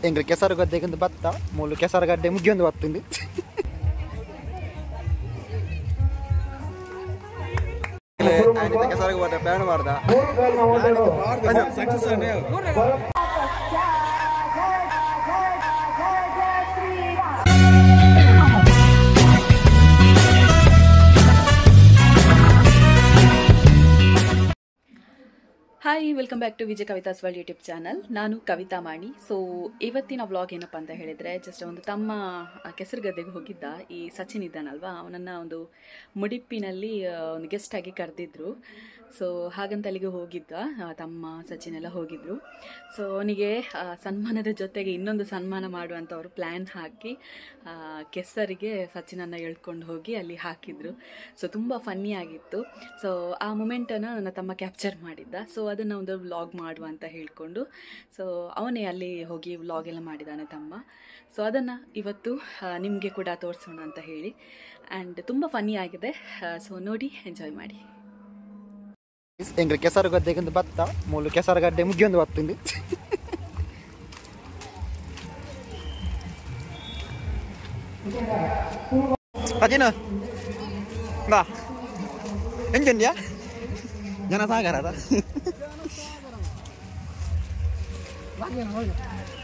ಎಂಗ್ರ ಕೆಸರು ಗದ್ದೆಗೊಂದು ಭತ್ತ ಮೂಲು ಕೆಸರು ಗಡ್ಡೆ ಮುಗಿಯೊಂದು ಬತ್ತುಂದು ಕೆಸರಿಗೆ ಬಟ್ಟ ಪ್ಲಾನ್ ಮಾಡ್ದ hi welcome back to Vijay Kavitha's world YouTube channel. ನಾನು ಕವಿತಾ ಮಾಣಿ. ಸೊ ಇವತ್ತಿನ ವ್ಲಾಗ್ ಏನಪ್ಪ ಅಂತ ಹೇಳಿದರೆ, ಜಸ್ಟ್ ಒಂದು ತಮ್ಮ ಕೆಸರುಗದ್ದೆಗೆ ಹೋಗಿದ್ದ. ಈ ಸಚಿನ್ ಇದ್ದಾನಲ್ವಾ, ಅವನನ್ನು ಒಂದು ಮುಡಿಪಿನಲ್ಲಿ ಒಂದು ಗೆಸ್ಟ್ ಆಗಿ ಕರೆದಿದ್ರು. ಸೊ ಹಾಗಂತ ಅಲ್ಲಿಗೆ ಹೋಗಿದ್ದ ತಮ್ಮ ಸಚಿನ್ ಎಲ್ಲ ಹೋಗಿದ್ರು. ಸೊ ಅವನಿಗೆ ಸನ್ಮಾನದ ಜೊತೆಗೆ ಇನ್ನೊಂದು ಸನ್ಮಾನ ಮಾಡುವಂಥವ್ರು ಪ್ಲ್ಯಾನ್ ಹಾಕಿ ಕೆಸರಿಗೆ ಸಚಿನನ್ನು ಎಳ್ಕೊಂಡು ಹೋಗಿ ಅಲ್ಲಿ ಹಾಕಿದ್ರು. ಸೊ ತುಂಬ ಫನ್ನಿ ಆಗಿತ್ತು. ಸೊ ಆ ಮೂಮೆಂಟನ್ನು ನನ್ನ ತಮ್ಮ ಕ್ಯಾಪ್ಚರ್ ಮಾಡಿದ್ದ. ಸೊ ಅದನ್ನು ಒಂದು ವ್ಲಾಗ್ ಮಾಡುವ ಅಂತ ಹೇಳಿಕೊಂಡು ಸೊ ಅವನೇ ಅಲ್ಲಿ ಹೋಗಿ ವ್ಲಾಗ್ ಎಲ್ಲ ಮಾಡಿದ್ದಾನೆ ತಮ್ಮ. ಸೊ ಅದನ್ನು ಇವತ್ತು ನಿಮಗೆ ಕೂಡ ತೋರಿಸೋಣ ಅಂತ ಹೇಳಿ. ಆ್ಯಂಡ್ ತುಂಬ ಫನ್ನಿ ಆಗಿದೆ. ಸೊ ನೋಡಿ ಎಂಜಾಯ್ ಮಾಡಿ. ಎಂಗ್ರ ಕೆಸರು ಗದ್ದೆಗೊಂದು ಭತ್ತ ಮೂಲು ಕೆಸರು ಗಡ್ಡೆ ಮುಗಿಯೊಂದು ಬತ್ತುಂದು ಸಚಿನ್ ಬಾ ಎಂಜನ್ಯಾ ಜನ ಸಾಗರದ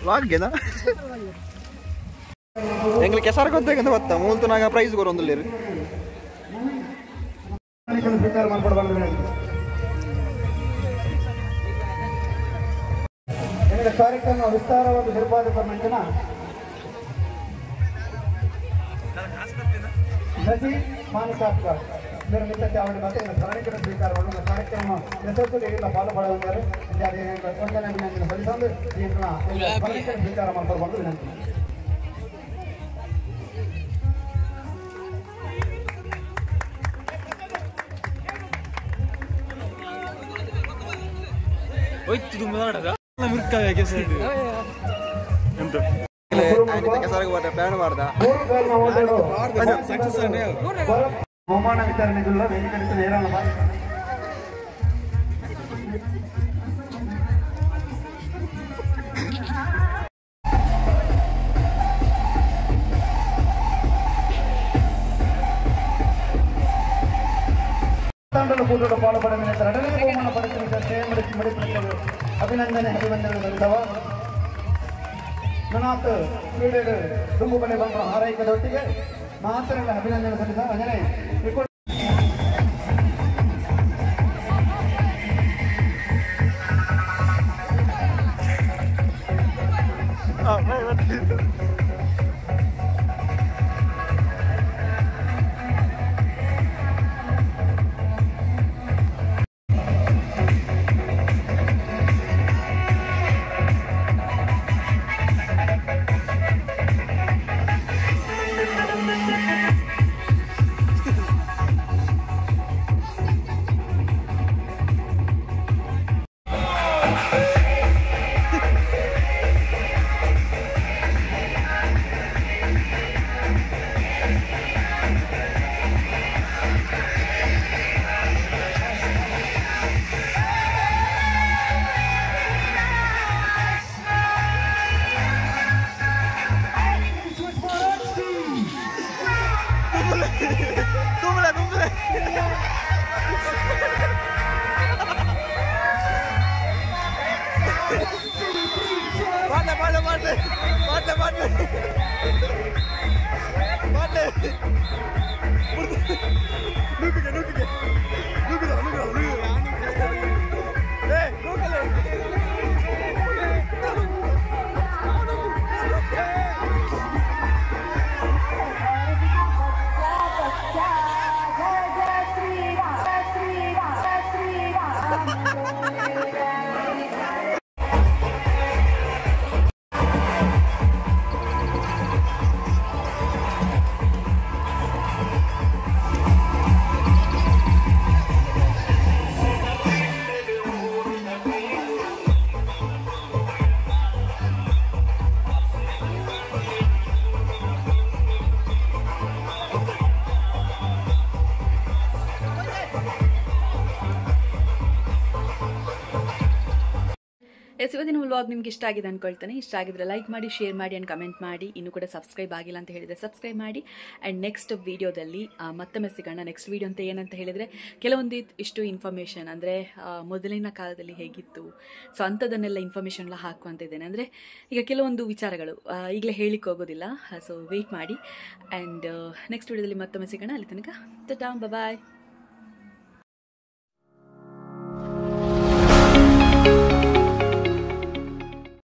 ವಾಗ್ಗೆನಾ ಎಂಗ್ಲ ಕೆಸರು ಗದ್ದೆಗೊಂದು ಭತ್ತ ಮೂಲ್ತು ನಾಗ ಪ್ರೈಸ್ ಕೊರೊಂದುಲ್ಲೇರು ಕಾರ್ಯಕ್ರಮ ವಿಸ್ತಾರವಾಗಿ ನಿರ್ಪಾದಕರ ನದಿ ಮಾನಸಾತ್ಮ ನಿರ್ಮಿತ ಚಾವಣಿ ಮತ್ತು ಕಾರ್ಯಕ್ರಮ ಸ್ವೀಕಾರವನ್ನು ಕಾರ್ಯಕ್ರಮ ಯಶಸ್ವಿಯಾಗಿ ಪಾಲ್ಗೊಳ್ಳುತ್ತಾರೆ. ವಂದನೆ ಅಭಿನಂದನೆ ಸಲ್ಲಿಸಲು ಕಾರ್ಯಕ್ರಮ ಸ್ವೀಕಾರ ಮಾಡಿಕೊಂಡು ವಿನಂತಿ. ಕೆಸರಿಗೆ ಬಟ್ಟ ಪ್ಲಾನ್ ಮಾಡ್ದ ಬಹುಮಾನ ವಿತರಣೆಗಳ ವೇದಿಕೆ ನೇರಳ ತಂಡದ ಕೂಟದ ಪಾಲ್ಗೊಳ್ಳುವ ಎರಡನೇ ಬಹುಮಾನ ಪಡೆದ ಅಭಿನಂದನೆ ಅಭಿವಂದನೆಗಳಿದ್ದವ ಮನಾತ್ ಕ್ರೀಡೆಗಳು ತುಂಬು ಬಳೆ ಬಂದ ಆರೈಕೆದೊಟ್ಟಿಗೆ ಮಾತ್ರ ಅಭಿನಂದನೆ ಸಲ್ಲಿಸ ಅಂಜನೆ ಇವತ್ತಿನ ವ್ಲಾಗ್ ನಿಮ್ಗೆ ಇಷ್ಟ ಆಗಿದೆ ಅಂದ್ಕೊಳ್ತೇನೆ. ಇಷ್ಟ ಆಗಿದ್ರೆ ಲೈಕ್ ಮಾಡಿ, ಶೇರ್ ಮಾಡಿ ಆ್ಯಂಡ್ ಕಮೆಂಟ್ ಮಾಡಿ. ಇನ್ನೂ ಕೂಡ ಸಬ್ಸ್ಕ್ರೈಬ್ ಆಗಿಲ್ಲ ಅಂತ ಹೇಳಿದರೆ ಸಬ್ಸ್ಕ್ರೈಬ್ ಮಾಡಿ. ಆ್ಯಂಡ್ ನೆಕ್ಸ್ಟ್ ವೀಡಿಯೋದಲ್ಲಿ ಮತ್ತೊಮ್ಮೆ ಸಿಗೋಣ. ನೆಕ್ಸ್ಟ್ ವೀಡಿಯೋ ಅಂತ ಏನಂತ ಹೇಳಿದರೆ ಕೆಲವೊಂದು ಇಷ್ಟು ಇನ್ಫಾರ್ಮೇಷನ್ ಅಂದರೆ ಮೊದಲಿನ ಕಾಲದಲ್ಲಿ ಹೇಗಿತ್ತು, ಸೊ ಅಂಥದ್ದನ್ನೆಲ್ಲ ಇನ್ಫಾರ್ಮೇಷನ್ ಎಲ್ಲ ಹಾಕುವಂತ ಇದ್ದೇನೆ. ಅಂದರೆ ಈಗ ಕೆಲವೊಂದು ವಿಚಾರಗಳು ಈಗಲೇ ಹೇಳಿಕ್ಕೆ ಹೋಗೋದಿಲ್ಲ, ಸೊ ವೆಯ್ಟ್ ಮಾಡಿ. ಆ್ಯಂಡ್ ನೆಕ್ಸ್ಟ್ ವೀಡಿಯೋದಲ್ಲಿ ಮತ್ತೊಮ್ಮೆ ಸಿಗೋಣ. ಅಲ್ಲಿ ತನಕ ಟಾಟಾ, ಬಾಯ್.